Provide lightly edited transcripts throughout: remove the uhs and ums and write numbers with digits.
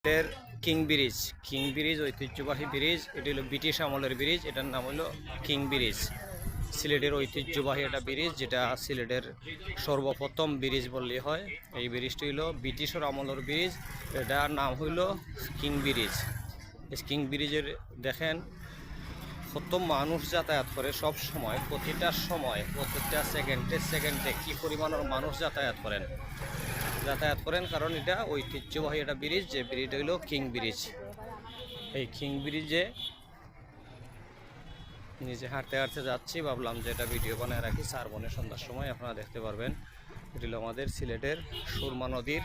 এর king bridge ঐতিহ্যবাহী bridge. এটি হলো ব্রিটিশ আমলের ব্রিজ। এটার নাম হলো কিং ব্রিজ। সিলেটের ঐতিহ্যবাহী একটা ব্রিজ, যেটা সিলেটের সর্বপ্রথম ব্রিজ বললেই হয়। এই ব্রিজটি হলো ব্রিটিশের আমলের ব্রিজ। এটার নাম হইল কিং ব্রিজ। কিং ব্রিজের দেখেন কত মানুষ যাতায়াত করে সব সময়, প্রতিটা সেকেন্ডে সেকেন্ডে কি পরিমাণের মানুষ যাতায়াত করেন, কারণ এটা ঐতিহ্যবাহী একটা ব্রিজ। যে ব্রিজটা হইল কিং ব্রিজ। এই কিং ব্রিজে নিজে হাঁটতে হাঁটতে যাচ্ছি, ভাবলাম যে এটা ভিডিও বানায় রাখি। সারবনে সন্ধ্যার সময় আপনারা দেখতে পারবেন। এটি হলো আমাদের সিলেটের সুরমা নদীর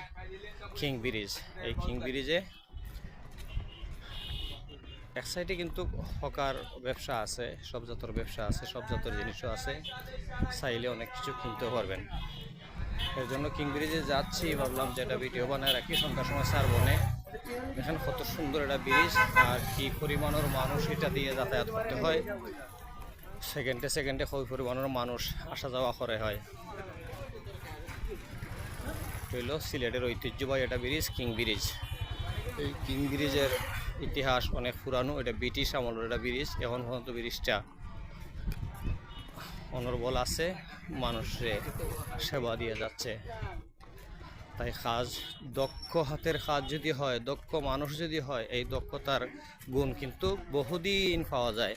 কিং ব্রিজ। এই কিং ব্রিজে এক সাইডে কিন্তু হকার ব্যবসা আছে, সব জাতের ব্যবসা আছে, সব জাতের জিনিসও আছে, চাইলে অনেক কিছু কিনতে পারবেন। এর জন্য কিং ব্রিজে যাচ্ছি, ভাবলাম যে এটা ভিডিও বানায় রাখি। সন্ধ্যার সময় সারবনে দেখেন কত সুন্দর একটা ব্রিজ, আর কি পরিমাণের মানুষ এটা দিয়ে যাতায়াত করতে হয়। সেকেন্ডে সেকেন্ডে কই পরিমাণের মানুষ আসা যাওয়া করে হয়। হইল সিলেটের ঐতিহ্যবাহী একটা ব্রিজ, কিং ব্রিজ। এই কিং ব্রিজের ইতিহাস অনেক পুরানো। এটা ব্রিটিশ আমলের একটা ব্রিজ। এখন পর্যন্ত ব্রিজটা অনর্বল আছে, মানুষের সেবা দিয়ে যাচ্ছে। তাই দক্ষ হাতের কাজ যদি হয়, দক্ষ মানুষ যদি হয়, এই দক্ষতার গুণ কিন্তু বহুদিন পাওয়া যায়।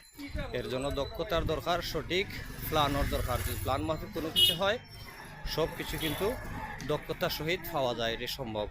এর জন্য দক্ষতার দরকার, সঠিক প্ল্যানের দরকার। যদি প্ল্যান মাফিক কোনো কিছু হয়, সব কিছু কিন্তু দক্ষতার সহিত পাওয়া যায়, এটি সম্ভব।